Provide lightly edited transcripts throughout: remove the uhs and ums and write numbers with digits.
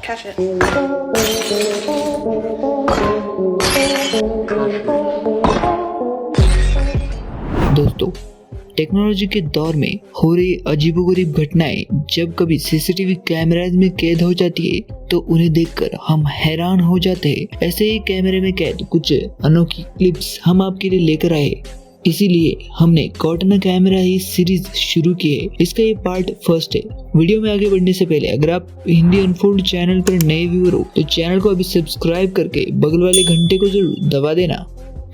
Catch it. दोस्तों, technology के दौर में हो रही अजीबोगरीब घटनाएं जब कभी सीसीटीवी कैमराज में कैद हो जाती है तो उन्हें देखकर हम हैरान हो जाते हैं। ऐसे ही कैमरे में कैद कुछ अनोखी क्लिप्स हम आपके लिए लेकर आए, इसीलिए हमने कॉटन कैमरा ही सीरीज शुरू की है। इसका ये पार्ट फर्स्ट है। वीडियो में आगे बढ़ने से पहले अगर आप हिंदी अनफोल्ड चैनल पर नए व्यूअर हो तो चैनल को अभी सब्सक्राइब करके बगल वाले घंटे को जरूर दबा देना।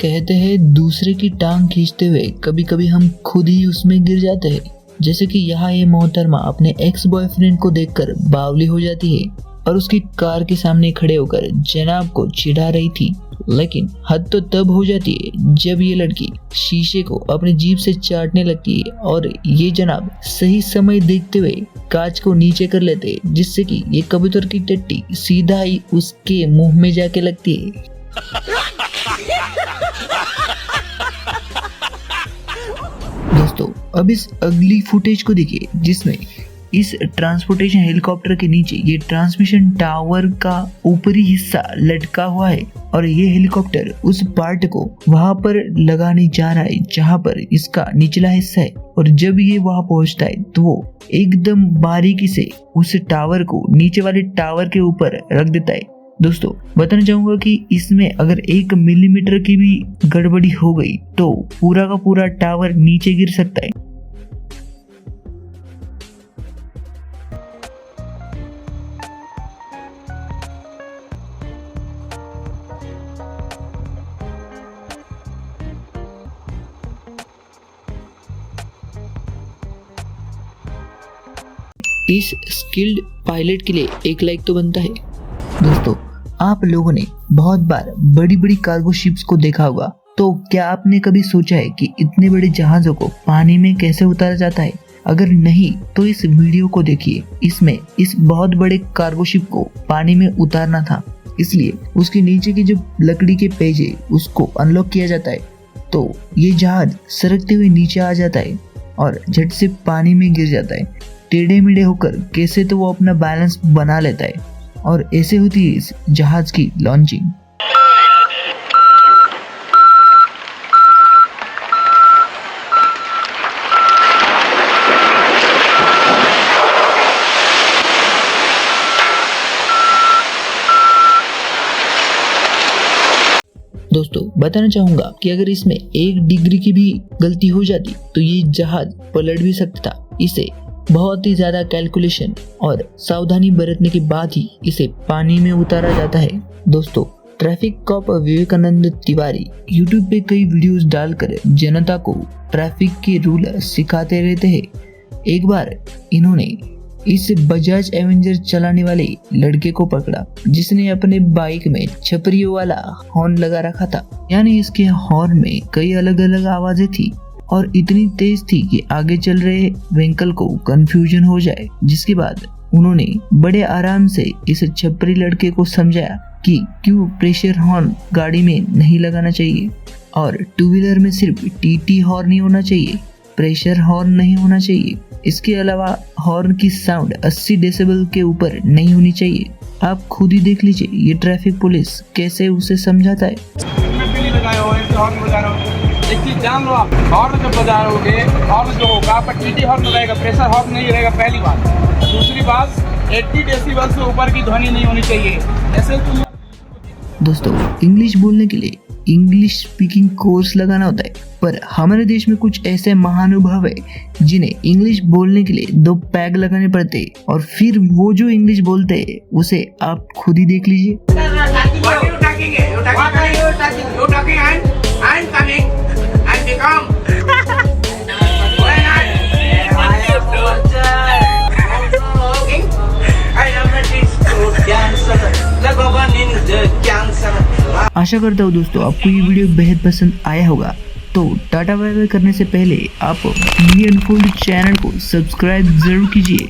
कहते हैं दूसरे की टांग खींचते हुए कभी कभी हम खुद ही उसमें गिर जाते हैं। जैसे कि यहाँ ये मोहतरमा अपने एक्स बॉयफ्रेंड को देखकर बावली हो जाती है और उसकी कार के सामने खड़े होकर जनाब को चिढ़ा रही थी। लेकिन हद तो तब हो जाती है जब ये लड़की शीशे को अपनी जीभ से चाटने लगती है और ये जनाब सही समय देखते हुए कांच को नीचे कर लेते हैं, जिससे कि ये कबूतर की टट्टी सीधा ही उसके मुंह में जाके लगती है। दोस्तों, अब इस अगली फुटेज को देखिए जिसमें इस ट्रांसपोर्टेशन हेलीकॉप्टर के नीचे ये ट्रांसमिशन टावर का ऊपरी हिस्सा लटका हुआ है और ये हेलीकॉप्टर उस पार्ट को वहां पर लगाने जा रहा है जहां पर इसका निचला हिस्सा है। और जब ये वहां पहुंचता है तो वो एकदम बारीकी से उस टावर को नीचे वाले टावर के ऊपर रख देता है। दोस्तों, बताना चाहूंगा कि इसमें अगर 1 मिलीमीटर की भी गड़बड़ी हो गई तो पूरा का पूरा टावर नीचे गिर सकता है। इस स्किल्ड पायलट के लिए 1 लाइक तो बनता है। दोस्तों, आप लोगों ने बहुत बार बड़ी बड़ी कार्गो शिप्स को देखा होगा, तो क्या आपने कभी सोचा है कि इतने बड़े जहाजों को पानी में कैसे उतारा जाता है? अगर नहीं तो इस वीडियो को देखिए। इसमें इस बहुत बड़े कार्गो शिप को पानी में उतारना था, इसलिए उसके नीचे की जो लकड़ी के पेज है उसको अनलॉक किया जाता है तो ये जहाज सरकते हुए नीचे आ जाता है और झट से पानी में गिर जाता है। टेढ़े मेढ़े होकर कैसे तो वो अपना बैलेंस बना लेता है और ऐसे होती है इस जहाज की लॉन्चिंग। दोस्तों, बताना चाहूंगा कि अगर इसमें 1 डिग्री की भी गलती हो जाती तो ये जहाज पलट भी सकता था। इसे बहुत ही ज्यादा कैलकुलेशन और सावधानी बरतने के बाद ही इसे पानी में उतारा जाता है। दोस्तों, traffic cop Vivekanand Tiwari YouTube पे कई वीडियोस डालकर जनता को ट्रैफिक के रूल सिखाते रहते हैं। एक बार इन्होंने इस बजाज एवेंजर चलाने वाले लड़के को पकड़ा जिसने अपने बाइक में छपरियों वाला हॉर्न लगा रखा था। यानी इसके हॉर्न में कई अलग अलग आवाजें थी और इतनी तेज थी कि आगे चल रहे व्हीकल को कंफ्यूजन हो जाए। जिसके बाद उन्होंने बड़े आराम से इस छपरी लड़के को समझाया कि क्यों प्रेशर हॉर्न गाड़ी में नहीं लगाना चाहिए और 2 व्हीलर में सिर्फ टीटी हॉर्न ही होना चाहिए, प्रेशर हॉर्न नहीं होना चाहिए। इसके अलावा हॉर्न की साउंड 80 डेसिबल के ऊपर नहीं होनी चाहिए। आप खुद ही देख लीजिए ये ट्रैफिक पुलिस कैसे उसे समझाता है। एक चीज जान लो, आप हॉर्न जब बजा रहोगे, हॉर्न जो होगा पर टीटी हॉर्न रहेगा, प्रेशर हॉर्न नहीं रहेगा, पहली बात। दूसरी बात, 80 डेसिबल से ऊपर की ध्वनि नहीं होनी चाहिए। ऐसे दोस्तों, इंग्लिश बोलने के लिए इंग्लिश स्पीकिंग कोर्स लगाना होता है, पर हमारे देश में कुछ ऐसे महानुभाव है जिन्हें इंग्लिश बोलने के लिए 2 पैग लगाने पड़ते हैं और फिर वो जो इंग्लिश बोलते हैं उसे आप खुद ही देख लीजिए। आशा करता हूँ दोस्तों आपको ये वीडियो बेहद पसंद आया होगा। तो टाटा बाय बाय करने से पहले आप हिंदी अनफोल्ड चैनल को सब्सक्राइब जरूर कीजिए।